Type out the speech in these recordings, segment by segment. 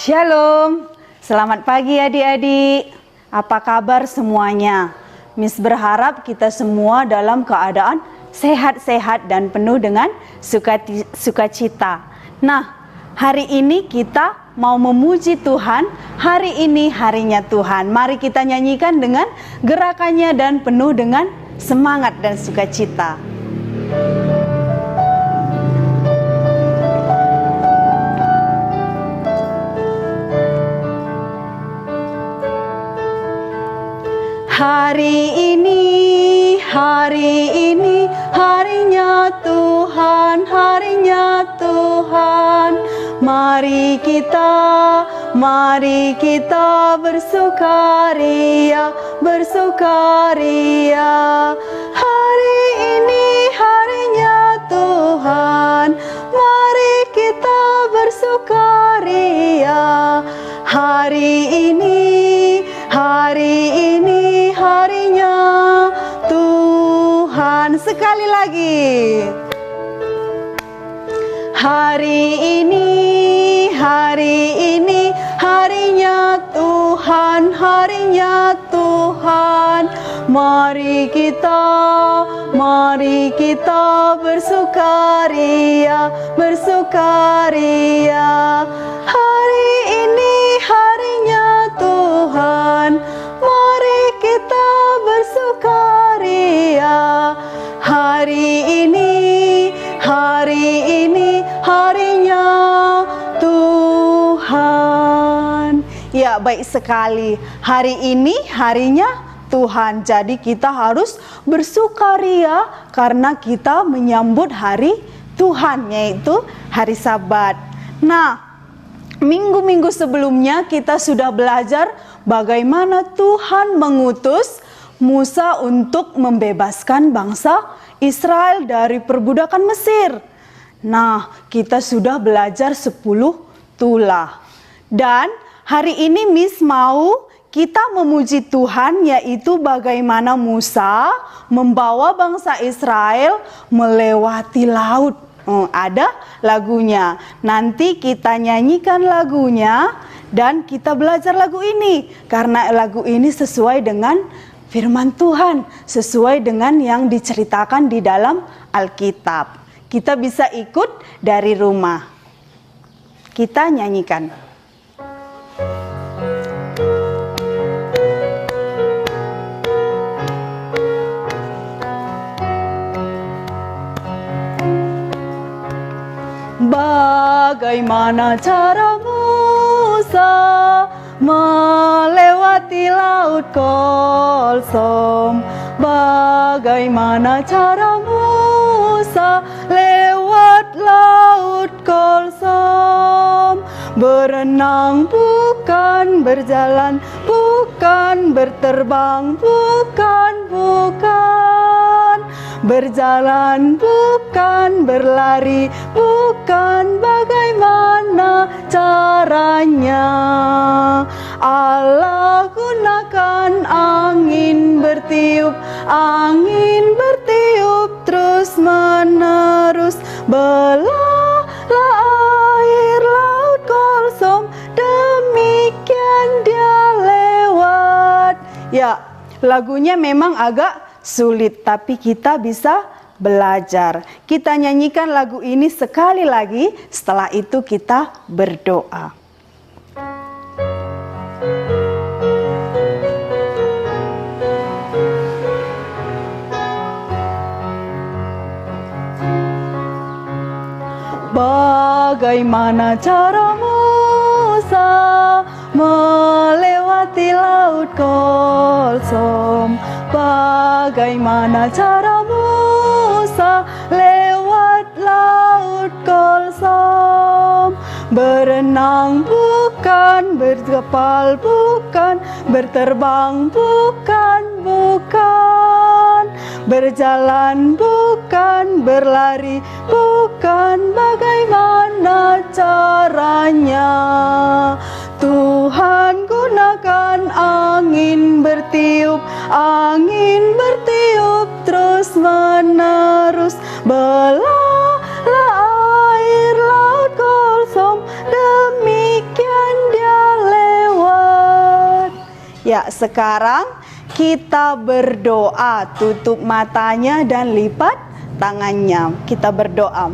Shalom, selamat pagi adik-adik. Apa kabar semuanya? Miss berharap kita semua dalam keadaan sehat-sehat dan penuh dengan sukacita. Nah, hari ini kita mau memuji Tuhan. Hari ini harinya Tuhan. Mari kita nyanyikan dengan gerakannya dan penuh dengan semangat dan sukacita. Hari ini harinya Tuhan, harinya Tuhan. Mari kita bersukaria, bersukaria. Hari ini harinya Tuhan, mari kita bersukaria. Hari ini harinya Tuhan. Sekali lagi. Hari ini harinya Tuhan, harinya Tuhan. Mari kita bersukaria, bersukaria. Hari ini harinya Tuhan, mari kita bersukaria. Hari ini harinya Tuhan. Ya, baik sekali. Hari ini harinya Tuhan. Jadi kita harus bersukaria karena kita menyambut hari Tuhan, yaitu hari Sabat. Nah, minggu-minggu sebelumnya kita sudah belajar bagaimana Tuhan mengutus Musa untuk membebaskan bangsa Israel dari perbudakan Mesir. Nah, kita sudah belajar 10 tulah. Dan hari ini Miss mau kita memuji Tuhan, yaitu bagaimana Musa membawa bangsa Israel melewati laut. Ada lagunya. Nanti kita nyanyikan lagunya dan kita belajar lagu ini. Karena lagu ini sesuai dengan firman Tuhan, sesuai dengan yang diceritakan di dalam Alkitab. Kita bisa ikut dari rumah. Kita nyanyikan. Bagaimana cara Musa melewati laut Kolsom? Bagaimana cara Musa lewat laut Kolsom? Berenang bukan, berjalan bukan, berterbang bukan. Berjalan bukan, berlari bukan, bagaimana caranya? Allah gunakan angin bertiup terus menerus, belah air laut Kolsom, demikian dia lewat. Ya, lagunya memang agak sulit, tapi kita bisa belajar. Kita nyanyikan lagu ini sekali lagi, setelah itu kita berdoa. Bagaimana cara Musa melewati laut Kolsom? Bagaimana cara Musa lewat laut Kolsom? Berenang bukan, berkapal bukan, berterbang bukan. Berjalan bukan, berlari bukan, bagaimana caranya? Tuhan gunakan angin bertiup terus menerus, belah air laut Kolsom, demikian dia Ya, sekarang kita berdoa. Tutup matanya dan lipat tangannya. Kita berdoa.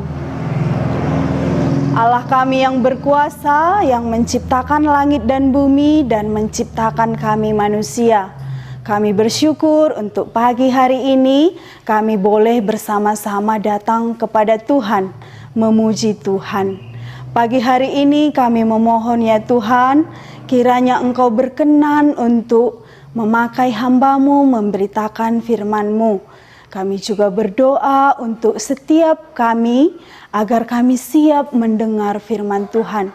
Allah kami yang berkuasa, yang menciptakan langit dan bumi dan menciptakan kami manusia. Kami bersyukur untuk pagi hari ini kami boleh bersama-sama datang kepada Tuhan, memuji Tuhan. Pagi hari ini kami memohon ya Tuhan, kiranya Engkau berkenan untuk memakai hamba-Mu memberitakan firman-Mu. Kami juga berdoa untuk setiap kami agar kami siap mendengar firman Tuhan.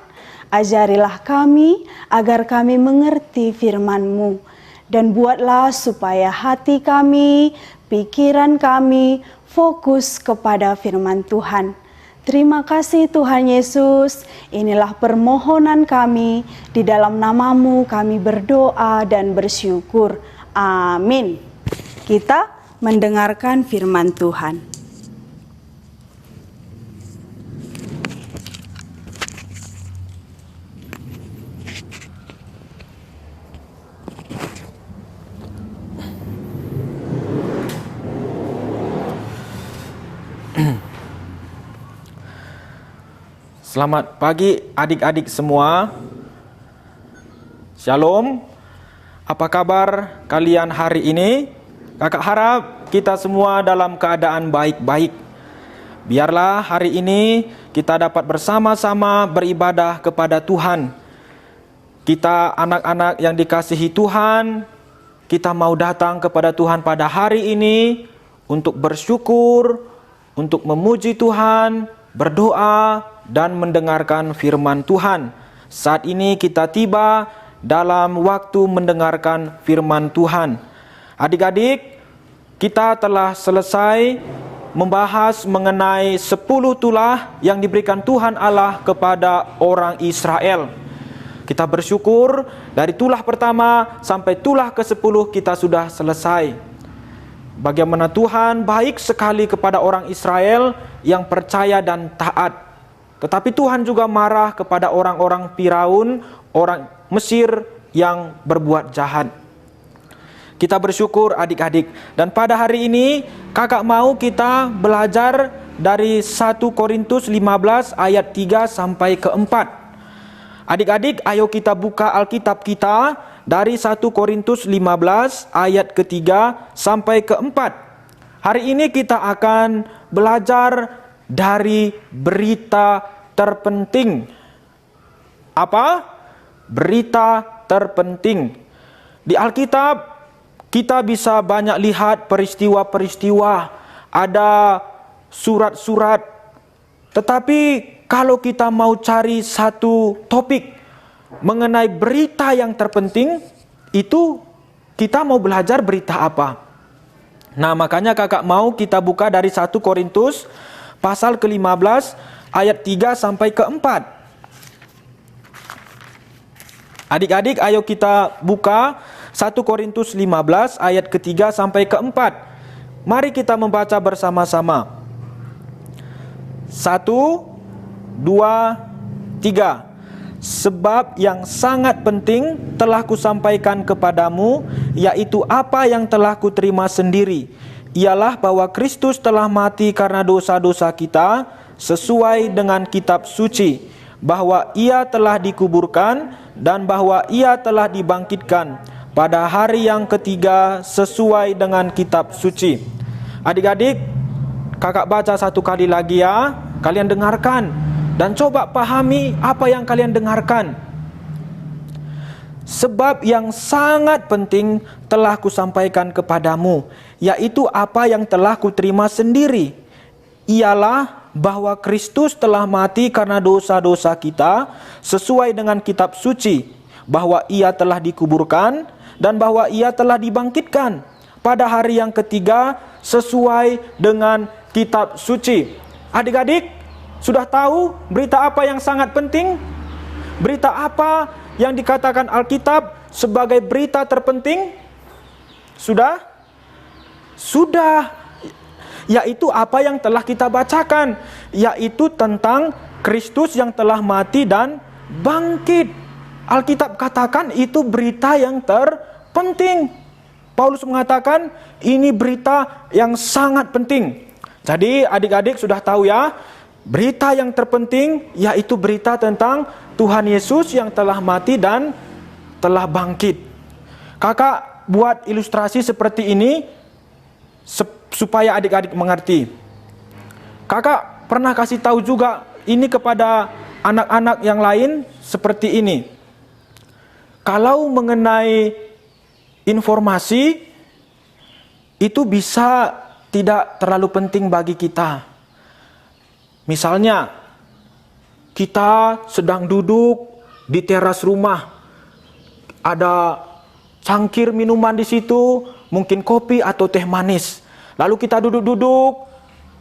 Ajarilah kami agar kami mengerti firman-Mu. Dan buatlah supaya hati kami, pikiran kami fokus kepada firman Tuhan. Terima kasih Tuhan Yesus, inilah permohonan kami, di dalam nama-Mu kami berdoa dan bersyukur. Amin. Kita mendengarkan firman Tuhan. Selamat pagi adik-adik semua. Shalom. Apa kabar kalian hari ini? Kakak harap kita semua dalam keadaan baik-baik. Biarlah hari ini kita dapat bersama-sama beribadah kepada Tuhan. Kita anak-anak yang dikasihi Tuhan, kita mau datang kepada Tuhan pada hari ini untuk bersyukur, untuk memuji Tuhan, berdoa, dan mendengarkan firman Tuhan. Saat ini kita tiba dalam waktu mendengarkan firman Tuhan. Adik-adik, kita telah selesai membahas mengenai 10 tulah yang diberikan Tuhan Allah kepada orang Israel. Kita bersyukur dari tulah pertama sampai tulah ke-10 kita sudah selesai. Bagaimana Tuhan baik sekali kepada orang Israel yang percaya dan taat. Tetapi Tuhan juga marah kepada orang-orang Firaun, orang Mesir yang berbuat jahat. Kita bersyukur adik-adik. Dan pada hari ini kakak mau kita belajar dari 1 Korintus 15 ayat 3 sampai ke 4. Adik-adik, ayo kita buka Alkitab kita dari 1 Korintus 15 ayat ke-3 sampai ke-4. Hari ini kita akan belajar dari berita terpenting. Apa? Berita terpenting. Di Alkitab kita bisa banyak lihat peristiwa-peristiwa, ada surat-surat. Tetapi kalau kita mau cari satu topik mengenai berita yang terpenting, itu kita mau belajar berita apa? Nah, makanya kakak mau kita buka dari 1 Korintus pasal ke-15 ayat 3 sampai ke-4. Adik-adik, ayo kita buka 1 Korintus 15 ayat ke-3 sampai ke-4. Mari kita membaca bersama-sama. 1, 2, 3. Sebab yang sangat penting telah kusampaikan kepadamu, yaitu apa yang telah kuterima sendiri, ialah bahwa Kristus telah mati karena dosa-dosa kita sesuai dengan kitab suci, bahwa Ia telah dikuburkan dan bahwa Ia telah dibangkitkan pada hari yang ketiga sesuai dengan kitab suci. Adik-adik, kakak baca satu kali lagi ya. Kalian dengarkan dan coba pahami apa yang kalian dengarkan. Sebab yang sangat penting telah kusampaikan kepadamu, yaitu apa yang telah kuterima sendiri, ialah bahwa Kristus telah mati karena dosa-dosa kita sesuai dengan kitab suci, bahwa Ia telah dikuburkan dan bahwa Ia telah dibangkitkan pada hari yang ketiga sesuai dengan kitab suci. Adik-adik, sudah tahu berita apa yang sangat penting? Berita apa yang dikatakan Alkitab sebagai berita terpenting? Sudah? Sudah. Yaitu apa yang telah kita bacakan, yaitu tentang Kristus yang telah mati dan bangkit. Alkitab katakan itu berita yang penting. Paulus mengatakan ini berita yang sangat penting. Jadi adik-adik sudah tahu ya, berita yang terpenting yaitu berita tentang Tuhan Yesus yang telah mati dan telah bangkit. Kakak buat ilustrasi seperti ini supaya adik-adik mengerti. Kakak pernah kasih tahu juga ini kepada anak-anak yang lain seperti ini. Kalau mengenai informasi itu bisa tidak terlalu penting bagi kita. Misalnya, kita sedang duduk di teras rumah, ada cangkir minuman di situ, mungkin kopi atau teh manis. Lalu kita duduk-duduk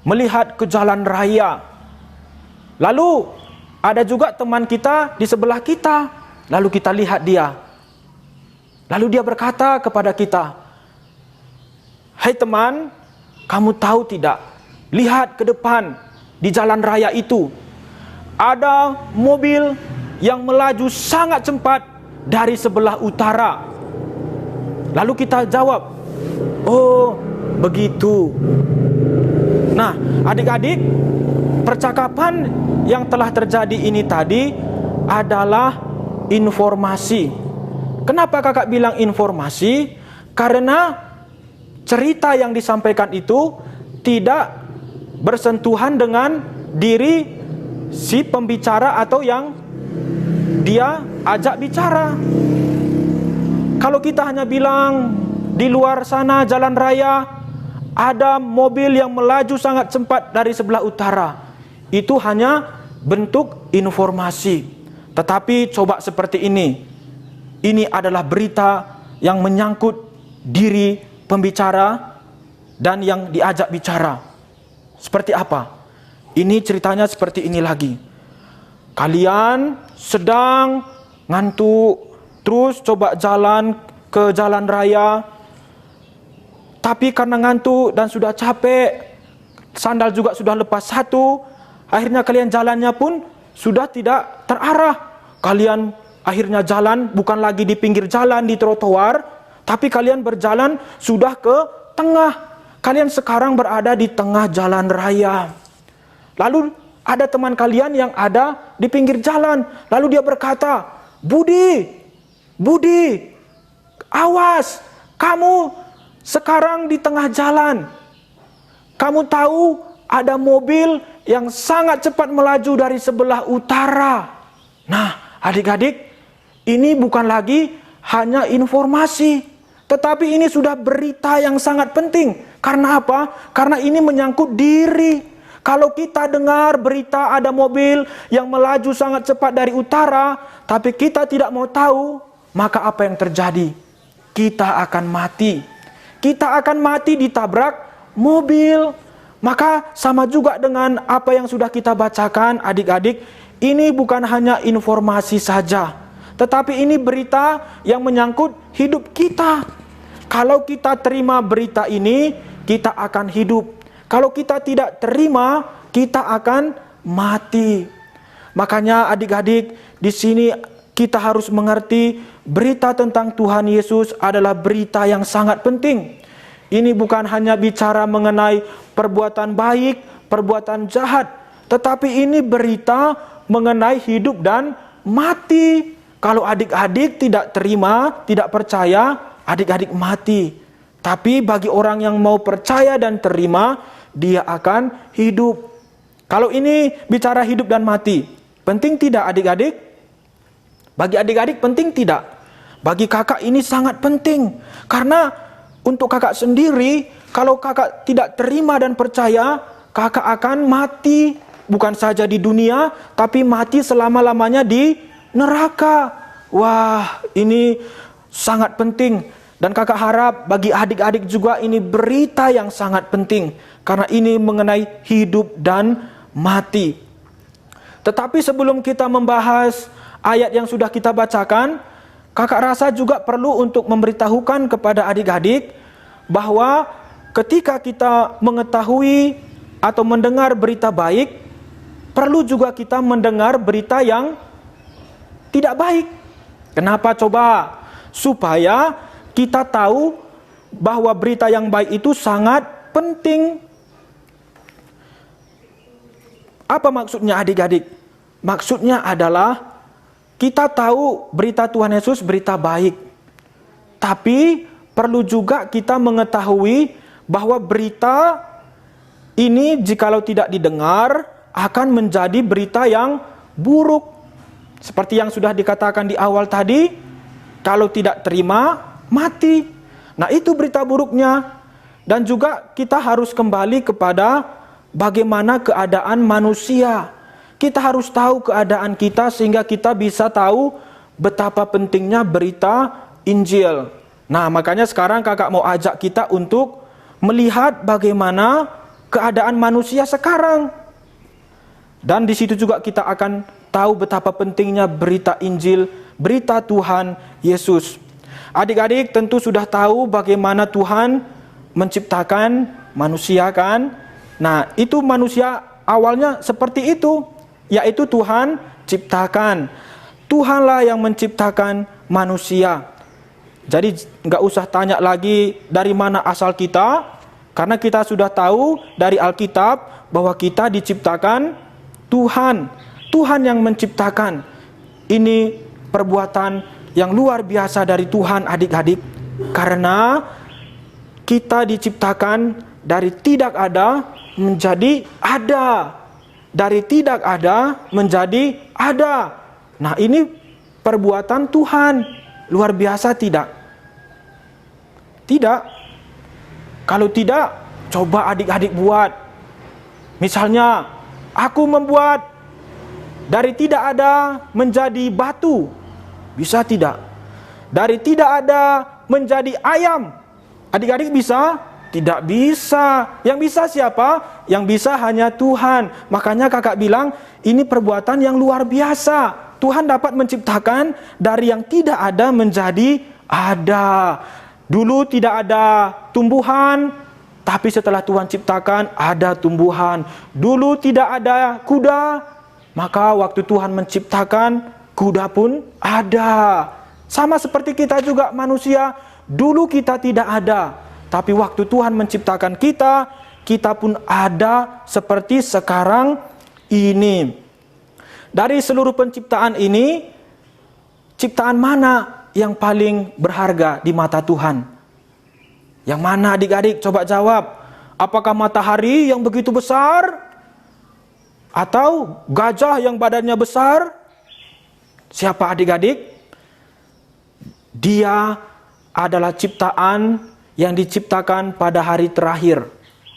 melihat ke jalan raya. Lalu ada juga teman kita di sebelah kita, lalu kita lihat dia. Lalu dia berkata kepada kita, "Hai teman, kamu tahu tidak? Lihat ke depan di jalan raya itu. Ada mobil yang melaju sangat cepat dari sebelah utara." Lalu kita jawab, "Oh, begitu." Nah, adik-adik, percakapan yang telah terjadi ini tadi adalah informasi. Kenapa kakak bilang informasi? Karena cerita yang disampaikan itu tidak bersentuhan dengan diri si pembicara atau yang dia ajak bicara. Kalau kita hanya bilang di luar sana jalan raya ada mobil yang melaju sangat cepat dari sebelah utara, itu hanya bentuk informasi. Tetapi coba seperti ini adalah berita yang menyangkut diri pembicara dan yang diajak bicara. Seperti apa? Ini ceritanya seperti ini lagi. Kalian sedang ngantuk, terus coba jalan ke jalan raya, tapi karena ngantuk dan sudah capek, sandal juga sudah lepas satu, akhirnya kalian jalannya pun sudah tidak terarah. Kalian akhirnya jalan bukan lagi di pinggir jalan, di trotoar, tapi kalian berjalan sudah ke tengah. Kalian sekarang berada di tengah jalan raya. Lalu ada teman kalian yang ada di pinggir jalan. Lalu dia berkata, Budi, awas, kamu sekarang di tengah jalan. Kamu tahu ada mobil yang sangat cepat melaju dari sebelah utara." Nah, adik-adik, ini bukan lagi hanya informasi, tetapi ini sudah berita yang sangat penting. Karena apa? Karena ini menyangkut diri. Kalau kita dengar berita ada mobil yang melaju sangat cepat dari utara, tapi kita tidak mau tahu, maka apa yang terjadi? Kita akan mati. Kita akan mati ditabrak mobil. Maka sama juga dengan apa yang sudah kita bacakan, adik-adik, ini bukan hanya informasi saja, tetapi ini berita yang menyangkut hidup kita. Kalau kita terima berita ini, kita akan hidup. Kalau kita tidak terima, kita akan mati. Makanya adik-adik, di sini kita harus mengerti berita tentang Tuhan Yesus adalah berita yang sangat penting. Ini bukan hanya bicara mengenai perbuatan baik, perbuatan jahat, tetapi ini berita mengenai hidup dan mati. Kalau adik-adik tidak terima, tidak percaya, adik-adik mati. Tapi bagi orang yang mau percaya dan terima, dia akan hidup. Kalau ini bicara hidup dan mati, penting tidak adik-adik? Bagi adik-adik penting tidak? Bagi kakak ini sangat penting. Karena untuk kakak sendiri, kalau kakak tidak terima dan percaya, kakak akan mati. Bukan saja di dunia, tapi mati selama-lamanya di neraka. Wah, ini sangat penting. Dan kakak harap bagi adik-adik juga ini berita yang sangat penting. Karena ini mengenai hidup dan mati. Tetapi sebelum kita membahas ayat yang sudah kita bacakan, kakak rasa juga perlu untuk memberitahukan kepada adik-adik bahwa ketika kita mengetahui atau mendengar berita baik, perlu juga kita mendengar berita yang tidak baik. Kenapa coba? Supaya kita tahu bahwa berita yang baik itu sangat penting. Apa maksudnya adik-adik? Maksudnya adalah kita tahu berita Tuhan Yesus berita baik. Tapi perlu juga kita mengetahui bahwa berita ini jikalau tidak didengar akan menjadi berita yang buruk. Seperti yang sudah dikatakan di awal tadi, kalau tidak terima, mati. Nah, itu berita buruknya. Dan juga kita harus kembali kepada bagaimana keadaan manusia. Kita harus tahu keadaan kita sehingga kita bisa tahu betapa pentingnya berita Injil. Nah, makanya sekarang kakak mau ajak kita untuk melihat bagaimana keadaan manusia sekarang. Dan di situ juga kita akan tahu betapa pentingnya berita Injil, berita Tuhan Yesus. Adik-adik tentu sudah tahu bagaimana Tuhan menciptakan manusia kan? Nah, itu manusia awalnya seperti itu, yaitu Tuhan ciptakan. Tuhanlah yang menciptakan manusia. Jadi nggak usah tanya lagi dari mana asal kita, karena kita sudah tahu dari Alkitab bahwa kita diciptakan Tuhan. Tuhan yang menciptakan. Ini perbuatan yang luar biasa dari Tuhan adik-adik. Karena kita diciptakan dari tidak ada menjadi ada. Dari tidak ada menjadi ada. Nah, ini perbuatan Tuhan. Luar biasa tidak? Tidak. Kalau tidak, coba adik-adik buat. Misalnya, aku membuat dari tidak ada menjadi batu. Bisa tidak? Dari tidak ada menjadi ayam. Adik-adik bisa? Tidak bisa. Yang bisa siapa? Yang bisa hanya Tuhan. Makanya kakak bilang, ini perbuatan yang luar biasa. Tuhan dapat menciptakan dari yang tidak ada menjadi ada. Dulu tidak ada tumbuhan, tapi setelah Tuhan ciptakan ada tumbuhan. Dulu tidak ada kuda, maka waktu Tuhan menciptakan kuda pun ada. Sama seperti kita juga manusia, dulu kita tidak ada, tapi waktu Tuhan menciptakan kita, kita pun ada seperti sekarang ini. Dari seluruh penciptaan ini, ciptaan mana yang paling berharga di mata Tuhan? Yang mana adik-adik? Coba jawab. Apakah matahari yang begitu besar? Atau gajah yang badannya besar? Siapa adik-adik? Dia adalah ciptaan yang diciptakan pada hari terakhir.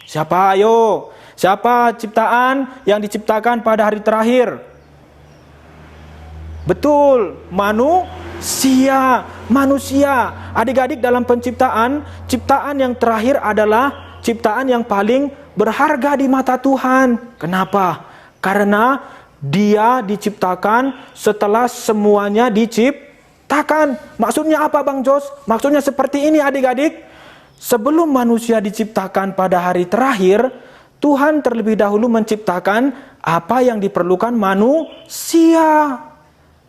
Siapa? Ayo. Siapa ciptaan yang diciptakan pada hari terakhir? Betul, manusia. Adik-adik, dalam penciptaan, ciptaan yang terakhir adalah ciptaan yang paling berharga di mata Tuhan. Kenapa? Karena dia diciptakan setelah semuanya diciptakan. Maksudnya apa Bang Jos? Maksudnya seperti ini adik-adik. Sebelum manusia diciptakan pada hari terakhir, Tuhan terlebih dahulu menciptakan apa yang diperlukan manusia.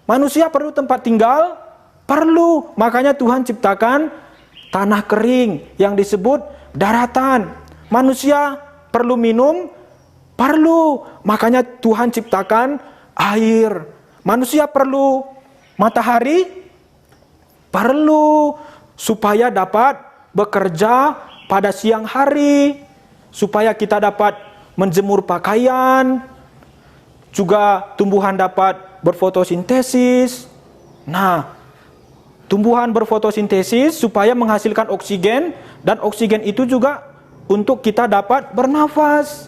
Manusia perlu tempat tinggal? Perlu. Makanya Tuhan ciptakan tanah kering yang disebut daratan. Manusia perlu minum? Perlu. Makanya Tuhan ciptakan air. Manusia perlu matahari? Perlu. Supaya dapat bekerja pada siang hari. Supaya kita dapat menjemur pakaian. Juga tumbuhan dapat berfotosintesis. Nah, tumbuhan berfotosintesis supaya menghasilkan oksigen, dan oksigen itu juga untuk kita dapat bernafas.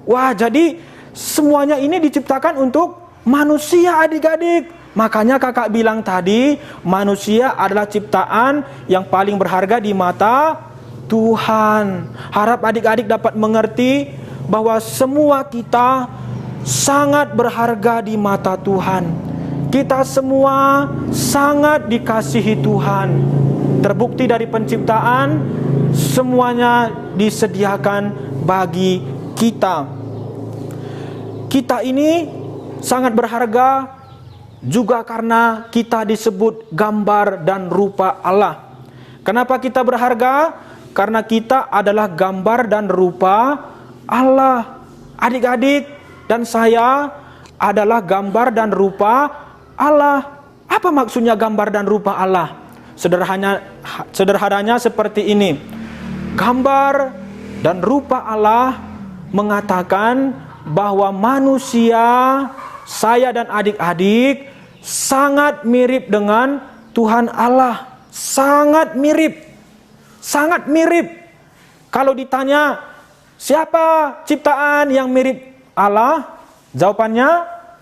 Wah, jadi semuanya ini diciptakan untuk manusia adik-adik. Makanya kakak bilang tadi, manusia adalah ciptaan yang paling berharga di mata Tuhan. Harap adik-adik dapat mengerti bahwa semua kita sangat berharga di mata Tuhan. Kita semua sangat dikasihi Tuhan. Terbukti dari penciptaan, semuanya disediakan bagi kita. Kita ini sangat berharga juga karena kita disebut gambar dan rupa Allah. Kenapa kita berharga? Karena kita adalah gambar dan rupa Allah. Adik-adik dan saya adalah gambar dan rupa Allah. Apa maksudnya gambar dan rupa Allah? Sederhananya seperti ini. Gambar dan rupa Allah mengatakan bahwa manusia, saya dan adik-adik sangat mirip dengan Tuhan Allah. Sangat mirip. Sangat mirip. Kalau ditanya, siapa ciptaan yang mirip Allah? Jawabannya,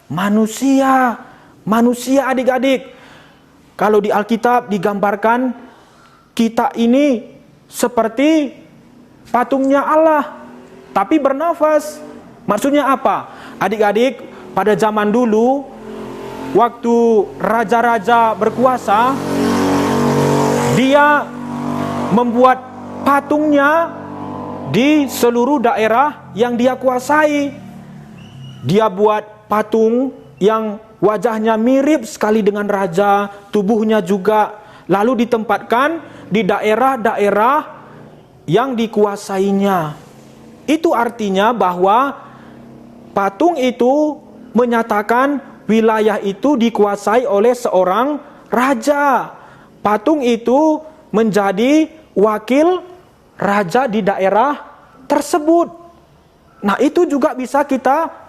manusia. Manusia, adik-adik. Kalau di Alkitab digambarkan, kita ini seperti patungnya Allah, tapi bernafas. Maksudnya apa? Adik-adik, pada zaman dulu, waktu raja-raja berkuasa, dia membuat patungnya di seluruh daerah yang dia kuasai. Dia buat patung yang wajahnya mirip sekali dengan raja, tubuhnya juga, lalu ditempatkan di daerah-daerah yang dikuasainya. Itu artinya bahwa patung itu menyatakan wilayah itu dikuasai oleh seorang raja. Patung itu menjadi wakil raja di daerah tersebut. Nah, itu juga bisa kita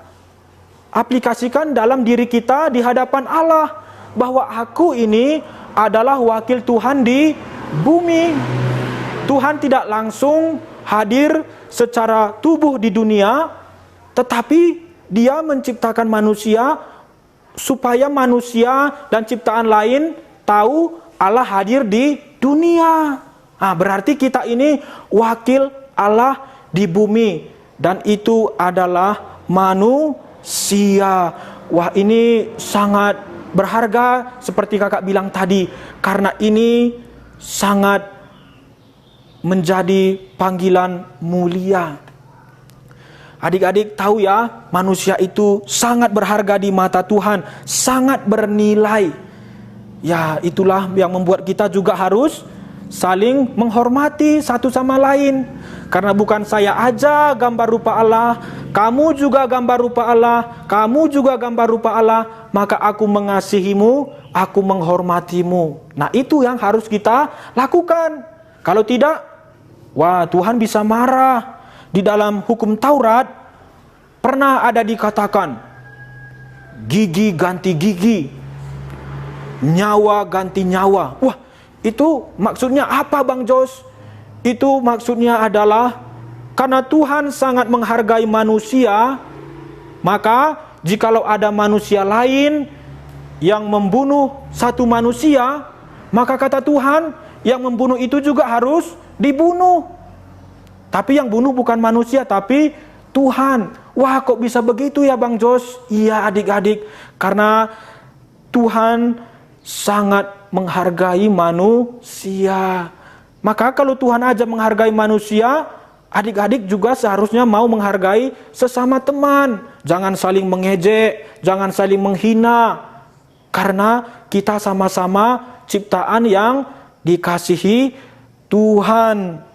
aplikasikan dalam diri kita di hadapan Allah, bahwa aku ini adalah wakil Tuhan di bumi. Tuhan tidak langsung hadir secara tubuh di dunia, tetapi Dia menciptakan manusia supaya manusia dan ciptaan lain tahu Allah hadir di dunia. Nah, berarti kita ini wakil Allah di bumi, dan itu adalah manusia. Wah, ini sangat berharga seperti kakak bilang tadi, karena ini sangat menjadi panggilan mulia. Adik-adik tahu ya, manusia itu sangat berharga di mata Tuhan, sangat bernilai. Ya, itulah yang membuat kita juga harus saling menghormati satu sama lain. Karena bukan saya aja gambar rupa Allah, kamu juga gambar rupa Allah, kamu juga gambar rupa Allah, maka aku mengasihimu, aku menghormatimu. Nah, itu yang harus kita lakukan. Kalau tidak, wah, Tuhan bisa marah. Di dalam hukum Taurat pernah ada dikatakan, gigi ganti gigi, nyawa ganti nyawa. Wah, itu maksudnya apa, Bang Jos? Itu maksudnya adalah karena Tuhan sangat menghargai manusia, maka jikalau ada manusia lain yang membunuh satu manusia, maka kata Tuhan, yang membunuh itu juga harus dibunuh. Tapi yang bunuh bukan manusia, tapi Tuhan. Wah, kok bisa begitu ya, Bang Jos? Iya, adik-adik, karena Tuhan sangat menghargai manusia. Maka kalau Tuhan aja menghargai manusia, adik-adik juga seharusnya mau menghargai sesama teman. Jangan saling mengejek, jangan saling menghina, karena kita sama-sama ciptaan yang dikasihi Tuhan.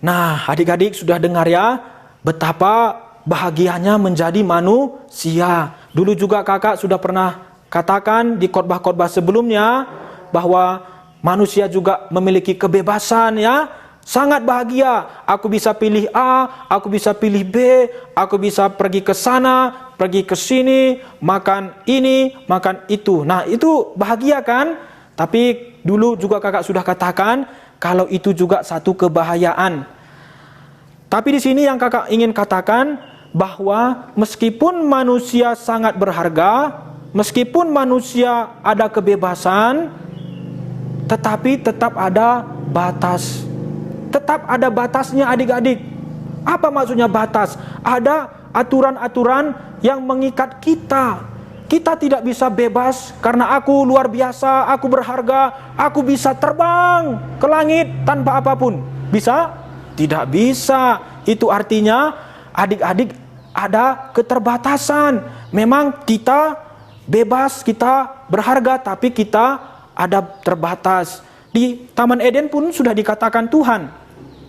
Nah, adik-adik sudah dengar ya, betapa bahagianya menjadi manusia. Dulu juga kakak sudah pernah katakan di khotbah-khotbah sebelumnya, bahwa manusia juga memiliki kebebasan ya. Sangat bahagia, aku bisa pilih A, aku bisa pilih B, aku bisa pergi ke sana, pergi ke sini, makan ini, makan itu. Nah, itu bahagia kan? Tapi dulu juga kakak sudah katakan, kalau itu juga satu kebahayaan. Tapi di sini yang kakak ingin katakan, bahwa meskipun manusia sangat berharga, meskipun manusia ada kebebasan, tetapi tetap ada batas. Tetap ada batasnya, adik-adik. Apa maksudnya batas? Ada aturan-aturan yang mengikat kita. Kita tidak bisa bebas karena aku luar biasa, aku berharga, aku bisa terbang ke langit tanpa apapun. Bisa? Tidak bisa. Itu artinya adik-adik ada keterbatasan. Memang kita bebas, kita berharga, tapi kita ada terbatas. Di Taman Eden pun sudah dikatakan Tuhan.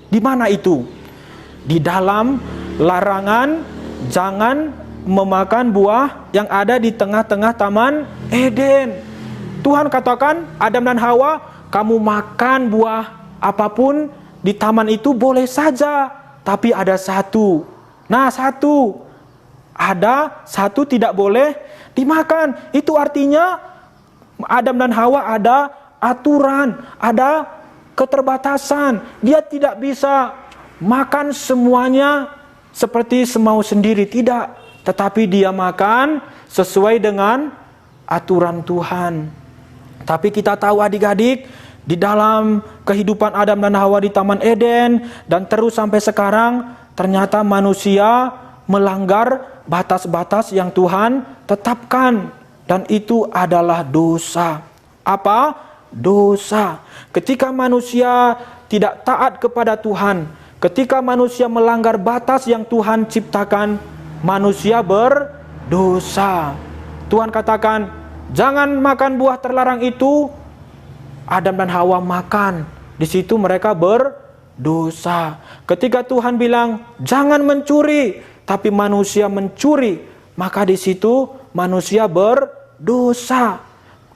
Di mana itu? Di dalam larangan jangan memakan buah yang ada di tengah-tengah Taman Eden. Tuhan katakan, Adam dan Hawa, kamu makan buah apapun di taman itu boleh saja, tapi ada satu. Nah, ada satu tidak boleh dimakan. Itu artinya Adam dan Hawa ada aturan, ada keterbatasan. Dia tidak bisa makan semuanya seperti semau sendiri, tidak. Tetapi dia makan sesuai dengan aturan Tuhan. Tapi kita tahu adik-adik, di dalam kehidupan Adam dan Hawa di Taman Eden dan terus sampai sekarang, ternyata manusia melanggar batas-batas yang Tuhan tetapkan. Dan itu adalah dosa. Apa? Dosa. Ketika manusia tidak taat kepada Tuhan, ketika manusia melanggar batas yang Tuhan ciptakan, manusia berdosa. Tuhan katakan, jangan makan buah terlarang itu. Adam dan Hawa makan. Di situ mereka berdosa. Ketika Tuhan bilang, jangan mencuri, tapi manusia mencuri, maka di situ manusia berdosa.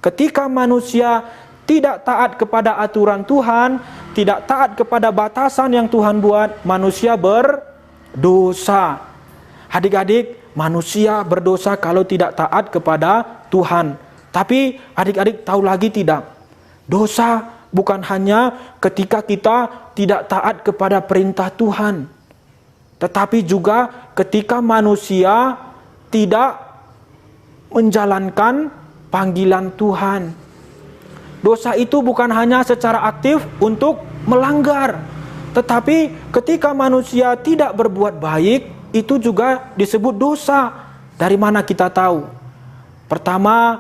Ketika manusia tidak taat kepada aturan Tuhan, tidak taat kepada batasan yang Tuhan buat, manusia berdosa. Adik-adik, manusia berdosa kalau tidak taat kepada Tuhan. Tapi adik-adik tahu lagi tidak? Dosa bukan hanya ketika kita tidak taat kepada perintah Tuhan, tetapi juga ketika manusia tidak menjalankan panggilan Tuhan. Dosa itu bukan hanya secara aktif untuk melanggar, tetapi ketika manusia tidak berbuat baik, itu juga disebut dosa. Dari mana kita tahu? Pertama,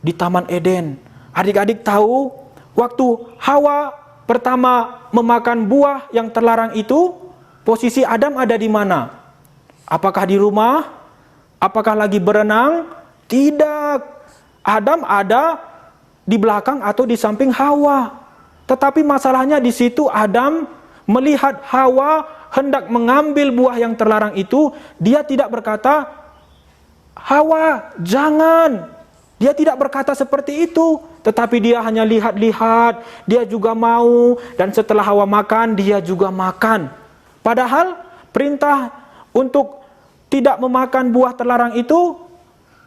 di Taman Eden. Adik-adik tahu, waktu Hawa pertama memakan buah yang terlarang itu, posisi Adam ada di mana? Apakah di rumah? Apakah lagi berenang? Tidak. Adam ada di belakang atau di samping Hawa. Tetapi masalahnya di situ Adam melihat Hawa hendak mengambil buah yang terlarang itu, dia tidak berkata, Hawa, jangan. Dia tidak berkata seperti itu, tetapi dia hanya lihat-lihat, dia juga mau, dan setelah Hawa makan, dia juga makan. Padahal perintah untuk tidak memakan buah terlarang itu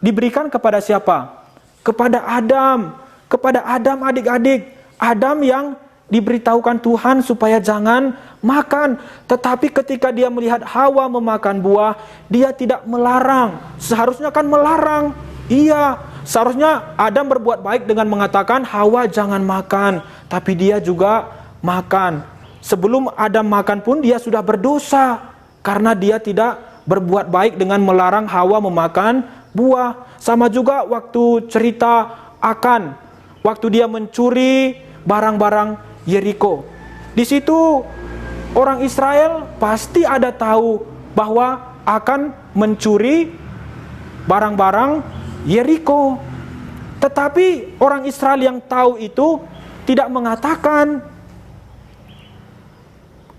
diberikan kepada siapa? Kepada Adam. Kepada Adam, adik-adik. Adam yang diberitahukan Tuhan supaya jangan makan. Tetapi ketika dia melihat Hawa memakan buah, dia tidak melarang. Seharusnya kan melarang. Iya, seharusnya Adam berbuat baik dengan mengatakan Hawa jangan makan, tapi dia juga makan. Sebelum Adam makan pun dia sudah berdosa karena dia tidak berbuat baik dengan melarang Hawa memakan buah. Sama juga waktu cerita Akan, waktu dia mencuri barang-barang Yeriko. Di situ orang Israel pasti ada tahu bahwa akan mencuri barang-barang Yeriko. Tetapi orang Israel yang tahu itu tidak mengatakan.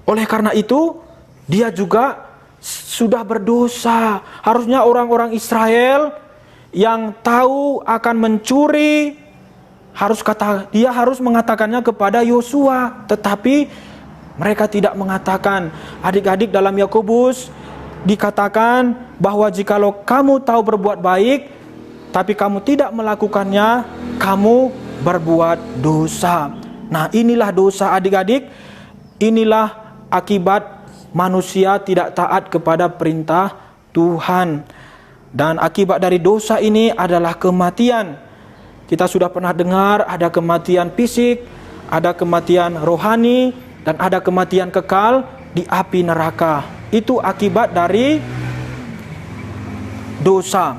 Oleh karena itu, dia juga sudah berdosa. Harusnya orang-orang Israel yang tahu akan mencuri, dia harus mengatakannya kepada Yosua. Tetapi mereka tidak mengatakan. Adik-adik, dalam Yakobus dikatakan bahwa jikalau kamu tahu berbuat baik, tapi kamu tidak melakukannya, kamu berbuat dosa. Nah, inilah dosa, adik-adik. Inilah akibat manusia tidak taat kepada perintah Tuhan. Dan akibat dari dosa ini adalah kematian. Kita sudah pernah dengar ada kematian fisik, ada kematian rohani, dan ada kematian kekal di api neraka. Itu akibat dari dosa.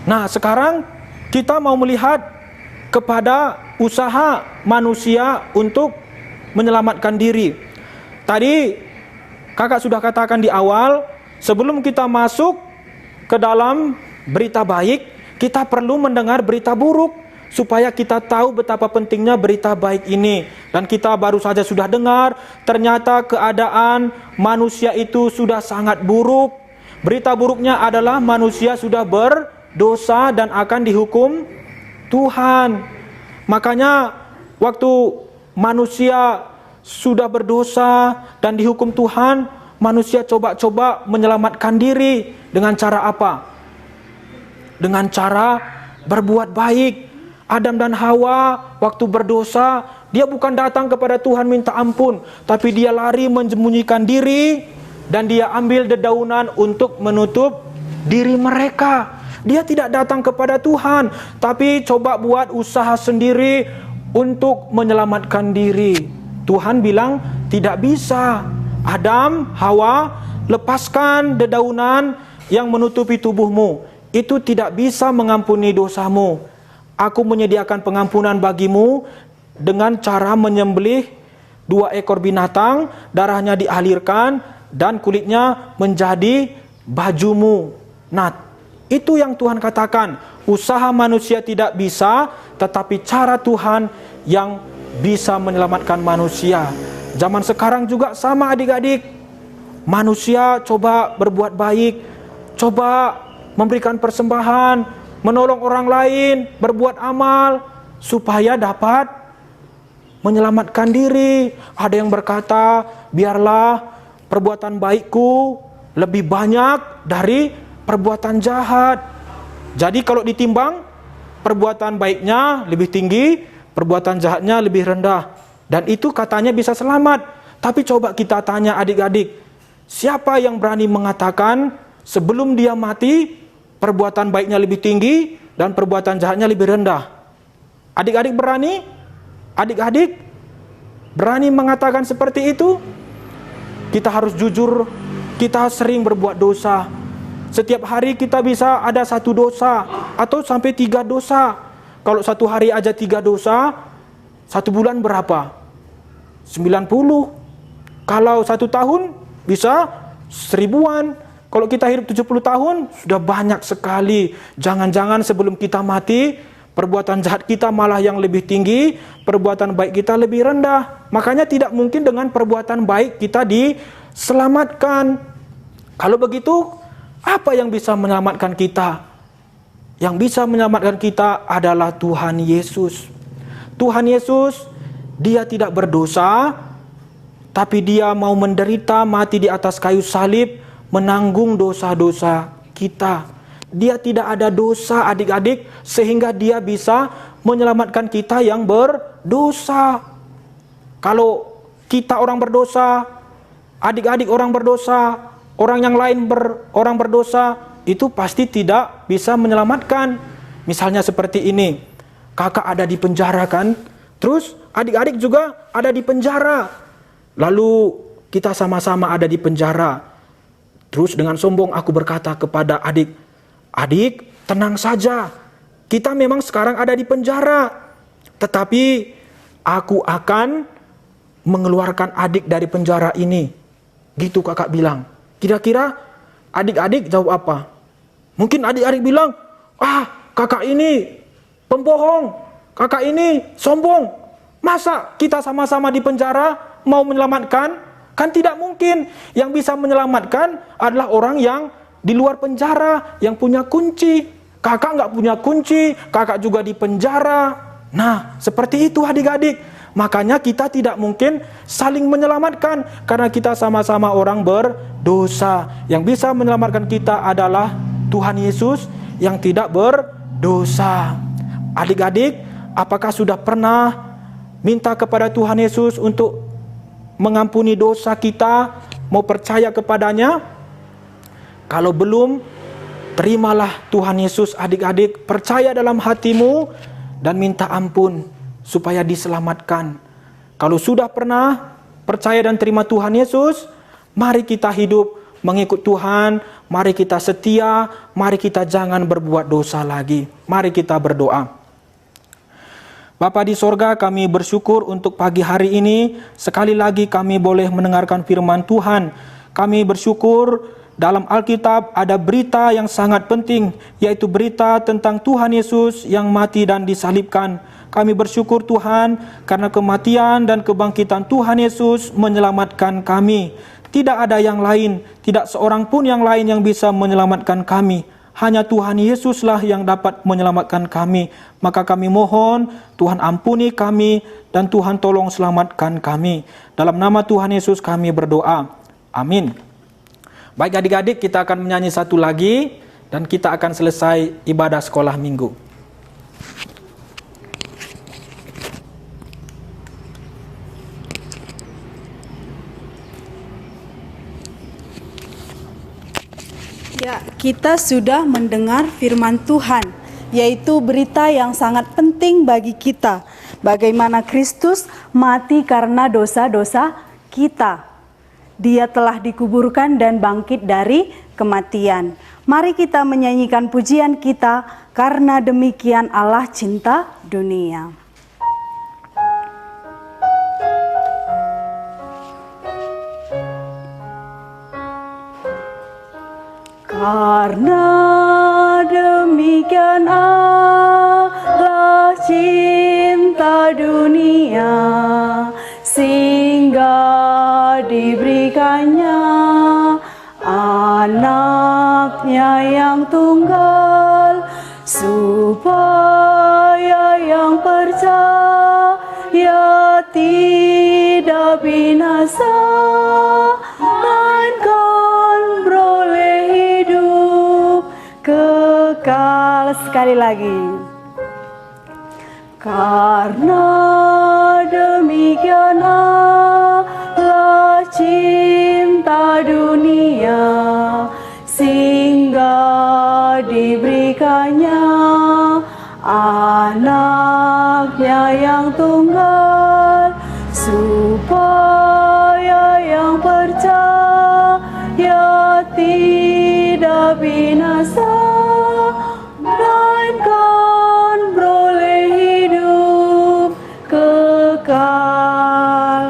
Nah, sekarang kita mau melihat kepada usaha manusia untuk menyelamatkan diri. Tadi kakak sudah katakan di awal, sebelum kita masuk ke dalam berita baik, kita perlu mendengar berita buruk supaya kita tahu betapa pentingnya berita baik ini. Dan kita baru saja sudah dengar, ternyata keadaan manusia itu sudah sangat buruk. Berita buruknya adalah manusia sudah berdosa dan akan dihukum Tuhan. Makanya waktu manusia sudah berdosa dan dihukum Tuhan, manusia coba-coba menyelamatkan diri dengan cara apa? Dengan cara berbuat baik. Adam dan Hawa waktu berdosa, dia bukan datang kepada Tuhan minta ampun, tapi dia lari menyembunyikan diri dan dia ambil dedaunan untuk menutup diri mereka. Dia tidak datang kepada Tuhan, tapi coba buat usaha sendiri untuk menyelamatkan diri. Tuhan bilang tidak bisa. Adam, Hawa, lepaskan dedaunan yang menutupi tubuhmu. Itu tidak bisa mengampuni dosamu. Aku menyediakan pengampunan bagimu dengan cara menyembelih 2 ekor binatang, darahnya dialirkan dan kulitnya menjadi bajumu. Nah, itu yang Tuhan katakan. Usaha manusia tidak bisa, tetapi cara Tuhan yang bisa menyelamatkan manusia. Zaman sekarang juga sama adik-adik. Manusia coba berbuat baik, coba memberikan persembahan, menolong orang lain, berbuat amal supaya dapat menyelamatkan diri. Ada yang berkata, biarlah perbuatan baikku lebih banyak dari perbuatan jahat. Jadi kalau ditimbang, perbuatan baiknya lebih tinggi, perbuatan jahatnya lebih rendah. Dan itu katanya bisa selamat. Tapi coba kita tanya adik-adik, siapa yang berani mengatakan sebelum dia mati, perbuatan baiknya lebih tinggi dan perbuatan jahatnya lebih rendah? Adik-adik berani? Adik-adik berani mengatakan seperti itu? Kita harus jujur, kita sering berbuat dosa. Setiap hari kita bisa ada 1 dosa atau sampai 3 dosa. Kalau 1 hari aja 3 dosa, 1 bulan berapa? 90. Kalau 1 tahun bisa 1000-an. Kalau kita hidup 70 tahun, sudah banyak sekali. Jangan-jangan sebelum kita mati, perbuatan jahat kita malah yang lebih tinggi, perbuatan baik kita lebih rendah. Makanya tidak mungkin dengan perbuatan baik kita diselamatkan. Kalau begitu, apa yang bisa menyelamatkan kita? Yang bisa menyelamatkan kita adalah Tuhan Yesus. Tuhan Yesus, dia tidak berdosa, tapi dia mau menderita mati di atas kayu salib, menanggung dosa-dosa kita. Dia tidak ada dosa adik-adik, sehingga dia bisa menyelamatkan kita yang berdosa. Kalau kita orang berdosa, adik-adik orang berdosa, orang yang lain orang berdosa, itu pasti tidak bisa menyelamatkan. Misalnya seperti ini, kakak ada di penjara kan, terus adik-adik juga ada di penjara, lalu kita sama-sama ada di penjara. Terus dengan sombong aku berkata kepada adik, adik tenang saja, kita memang sekarang ada di penjara, tetapi aku akan mengeluarkan adik dari penjara ini. Gitu kakak bilang. Kira-kira adik-adik jawab apa? Mungkin adik-adik bilang, kakak ini pembohong, kakak ini sombong. Masa kita sama-sama di penjara mau menyelamatkan? Kan tidak mungkin. Yang bisa menyelamatkan adalah orang yang di luar penjara, yang punya kunci. Kakak nggak punya kunci, kakak juga di penjara. Nah, seperti itu adik-adik. Makanya kita tidak mungkin saling menyelamatkan, karena kita sama-sama orang berdosa. Yang bisa menyelamatkan kita adalah Tuhan Yesus yang tidak berdosa. Adik-adik, apakah sudah pernah minta kepada Tuhan Yesus untuk mengampuni dosa kita, mau percaya kepadanya? Kalau belum, terimalah Tuhan Yesus adik-adik, percaya dalam hatimu dan minta ampun supaya diselamatkan. Kalau sudah pernah percaya dan terima Tuhan Yesus, mari kita hidup mengikut Tuhan, mari kita setia, mari kita jangan berbuat dosa lagi. Mari kita berdoa. Bapa di sorga, kami bersyukur untuk pagi hari ini. Sekali lagi kami boleh mendengarkan firman Tuhan. Kami bersyukur dalam Alkitab ada berita yang sangat penting, yaitu berita tentang Tuhan Yesus yang mati dan disalibkan. Kami bersyukur Tuhan karena kematian dan kebangkitan Tuhan Yesus menyelamatkan kami. Tidak ada yang lain, tidak seorang pun yang lain yang bisa menyelamatkan kami. Hanya Tuhan Yesuslah yang dapat menyelamatkan kami. Maka kami mohon Tuhan ampuni kami dan Tuhan tolong selamatkan kami. Dalam nama Tuhan Yesus kami berdoa. Amin. Baik adik-adik, kita akan menyanyi satu lagi dan kita akan selesai ibadah sekolah minggu. Ya, kita sudah mendengar firman Tuhan, yaitu berita yang sangat penting bagi kita. Bagaimana Kristus mati karena dosa-dosa kita. Dia telah dikuburkan dan bangkit dari kematian. Mari kita menyanyikan pujian kita, karena demikian Allah cinta dunia. Karena demikian Allah cinta dunia, sehingga diberikannya anaknya yang tunggal, supaya yang percaya tidak binasa, melainkan beroleh hidup kekal. Sekali lagi. Karena demikian Allah cinta dunia, sehingga diberikannya anaknya yang tunggal, supaya yang percaya tidak binasa, melainkan beroleh hidup kekal.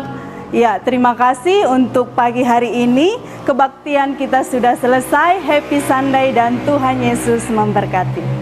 Ya, terima kasih untuk pagi hari ini. Kebaktian kita sudah selesai. Happy Sunday dan Tuhan Yesus memberkati.